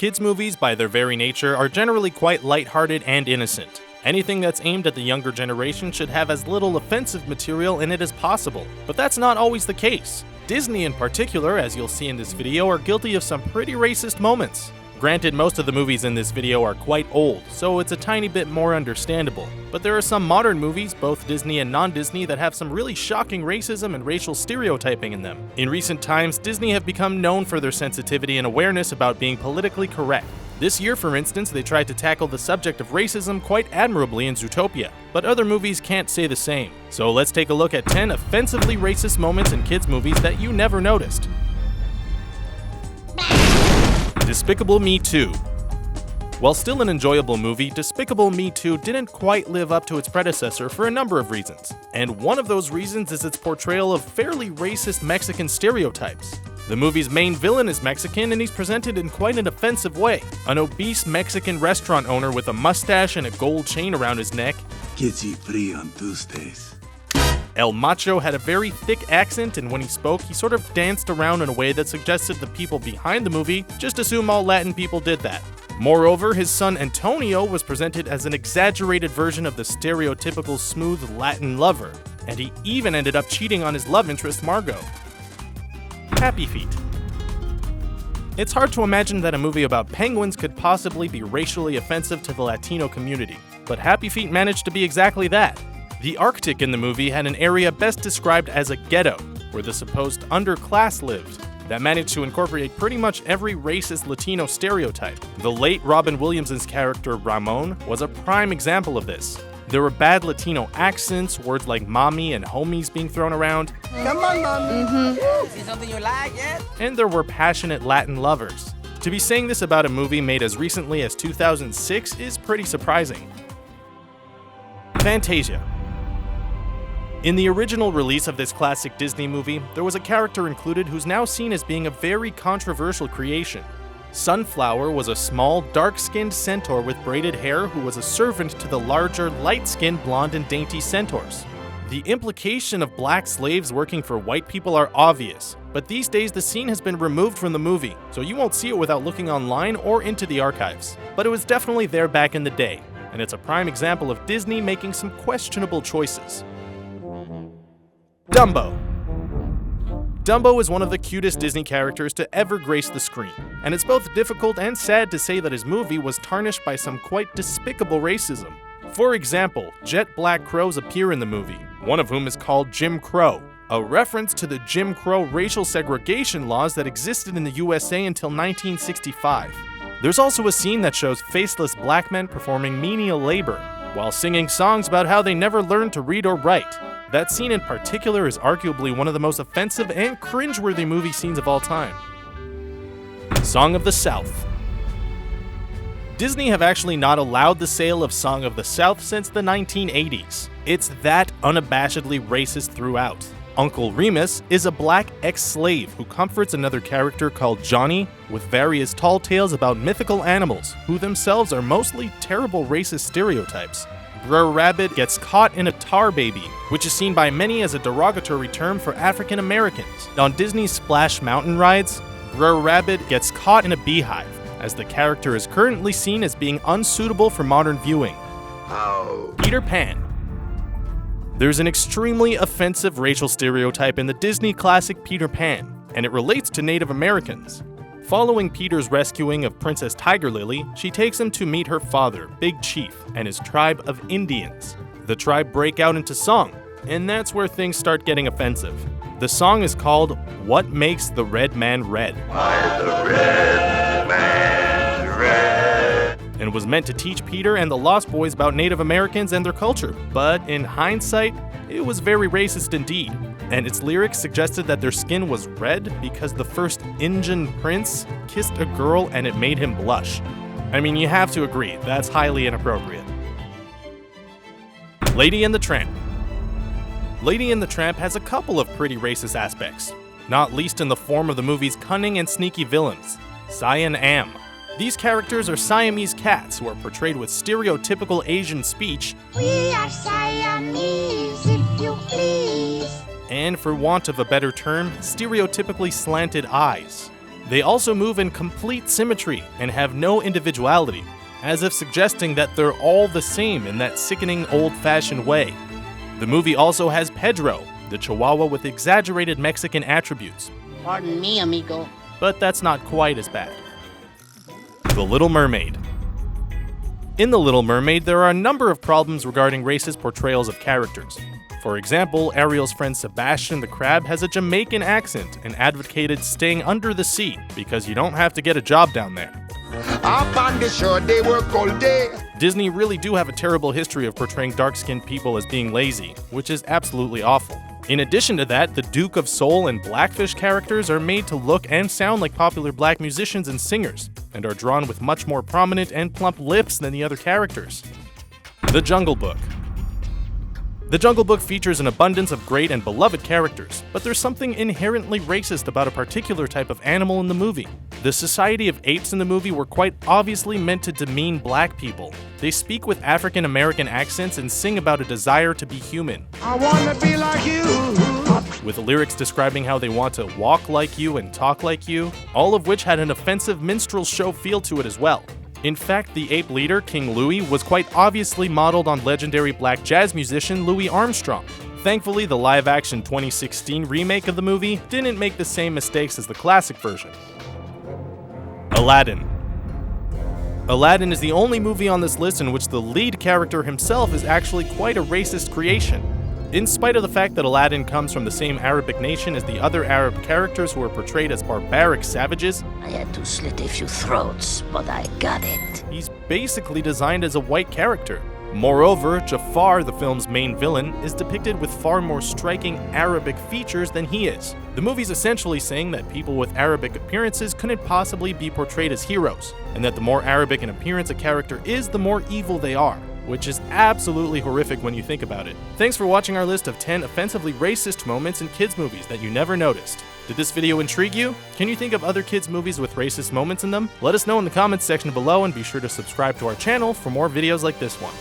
Kids' movies, by their very nature, are generally quite lighthearted and innocent. Anything that's aimed at the younger generation should have as little offensive material in it as possible, but that's not always the case. Disney in particular, as you'll see in this video, are guilty of some pretty racist moments. Granted, most of the movies in this video are quite old, so it's a tiny bit more understandable. But there are some modern movies, both Disney and non-Disney, that have some really shocking racism and racial stereotyping in them. In recent times, Disney have become known for their sensitivity and awareness about being politically correct. This year, for instance, they tried to tackle the subject of racism quite admirably in Zootopia, but other movies can't say the same. So let's take a look at 10 offensively racist moments in kids' movies that you never noticed. Despicable Me 2. While still an enjoyable movie, Despicable Me 2 didn't quite live up to its predecessor for a number of reasons. And one of those reasons is its portrayal of fairly racist Mexican stereotypes. The movie's main villain is Mexican, and he's presented in quite an offensive way. An obese Mexican restaurant owner with a mustache and a gold chain around his neck. Kitty free on Tuesdays. El Macho had a very thick accent, and when he spoke, he sort of danced around in a way that suggested the people behind the movie just assume all Latin people did that. Moreover, his son Antonio was presented as an exaggerated version of the stereotypical smooth Latin lover, and he even ended up cheating on his love interest Margot. Happy Feet. It's hard to imagine that a movie about penguins could possibly be racially offensive to the Latino community, but Happy Feet managed to be exactly that. The Arctic in the movie had an area best described as a ghetto, where the supposed underclass lived, that managed to incorporate pretty much every racist Latino stereotype. The late Robin Williams' character Ramon was a prime example of this. There were bad Latino accents, words like mommy and homies being thrown around. Come on, mommy. See something you like yet? And there were passionate Latin lovers. To be saying this about a movie made as recently as 2006 is pretty surprising. Fantasia. In the original release of this classic Disney movie, there was a character included who's now seen as being a very controversial creation. Sunflower was a small, dark-skinned centaur with braided hair who was a servant to the larger, light-skinned, blonde and dainty centaurs. The implication of black slaves working for white people are obvious, but these days the scene has been removed from the movie, so you won't see it without looking online or into the archives. But it was definitely there back in the day, and it's a prime example of Disney making some questionable choices. Dumbo. Dumbo is one of the cutest Disney characters to ever grace the screen, and it's both difficult and sad to say that his movie was tarnished by some quite despicable racism. For example, jet black crows appear in the movie, one of whom is called Jim Crow, a reference to the Jim Crow racial segregation laws that existed in the USA until 1965. There's also a scene that shows faceless black men performing menial labor, while singing songs about how they never learned to read or write. That scene in particular is arguably one of the most offensive and cringeworthy movie scenes of all time. Song of the South. Disney have actually not allowed the sale of Song of the South since the 1980s. It's that unabashedly racist throughout. Uncle Remus is a black ex-slave who comforts another character called Johnny with various tall tales about mythical animals who themselves are mostly terrible racist stereotypes. Brer Rabbit gets caught in a tar baby, which is seen by many as a derogatory term for African Americans. On Disney's Splash Mountain rides, Brer Rabbit gets caught in a beehive, as the character is currently seen as being unsuitable for modern viewing. Peter Pan. There's an extremely offensive racial stereotype in the Disney classic Peter Pan, and it relates to Native Americans. Following Peter's rescuing of Princess Tiger Lily, she takes him to meet her father, Big Chief, and his tribe of Indians. The tribe break out into song, and that's where things start getting offensive. The song is called What Makes the Red Man Red? Why the red man red? And was meant to teach Peter and the Lost Boys about Native Americans and their culture, but in hindsight, it was very racist indeed. And its lyrics suggested that their skin was red because the first Injun prince kissed a girl and it made him blush. I mean, you have to agree, that's highly inappropriate. Lady and the Tramp. Lady and the Tramp has a couple of pretty racist aspects, not least in the form of the movie's cunning and sneaky villains, Cyan Am. These characters are Siamese cats who are portrayed with stereotypical Asian speech. We are Siamese, if you please. And for want of a better term, stereotypically slanted eyes. They also move in complete symmetry and have no individuality, as if suggesting that they're all the same in that sickening old-fashioned way. The movie also has Pedro, the Chihuahua with exaggerated Mexican attributes. Pardon me, amigo. But that's not quite as bad. The Little Mermaid. In The Little Mermaid, there are a number of problems regarding racist portrayals of characters. For example, Ariel's friend Sebastian the Crab has a Jamaican accent and advocated staying under the sea because you don't have to get a job down there. Up on the shore, they work all day. Disney really do have a terrible history of portraying dark-skinned people as being lazy, which is absolutely awful. In addition to that, the Duke of Soul and Blackfish characters are made to look and sound like popular black musicians and singers, and are drawn with much more prominent and plump lips than the other characters. The Jungle Book. The Jungle Book features an abundance of great and beloved characters, but there's something inherently racist about a particular type of animal in the movie. The Society of Apes in the movie were quite obviously meant to demean black people. They speak with African American accents and sing about a desire to be human, I wanna be like you. with lyrics describing how they want to walk like you and talk like you, all of which had an offensive minstrel show feel to it as well. In fact, the ape leader, King Louie, was quite obviously modeled on legendary black jazz musician Louis Armstrong. Thankfully, the live-action 2016 remake of the movie didn't make the same mistakes as the classic version. Aladdin. Aladdin is the only movie on this list in which the lead character himself is actually quite a racist creation. In spite of the fact that Aladdin comes from the same Arabic nation as the other Arab characters who are portrayed as barbaric savages, I had to slit a few throats, but I got it. he's basically designed as a white character. Moreover, Jafar, the film's main villain, is depicted with far more striking Arabic features than he is. The movie's essentially saying that people with Arabic appearances couldn't possibly be portrayed as heroes, and that the more Arabic in appearance a character is, the more evil they are, which is absolutely horrific when you think about it. Thanks for watching our list of 10 offensively racist moments in kids' movies that you never noticed. Did this video intrigue you? Can you think of other kids' movies with racist moments in them? Let us know in the comments section below, and be sure to subscribe to our channel for more videos like this one.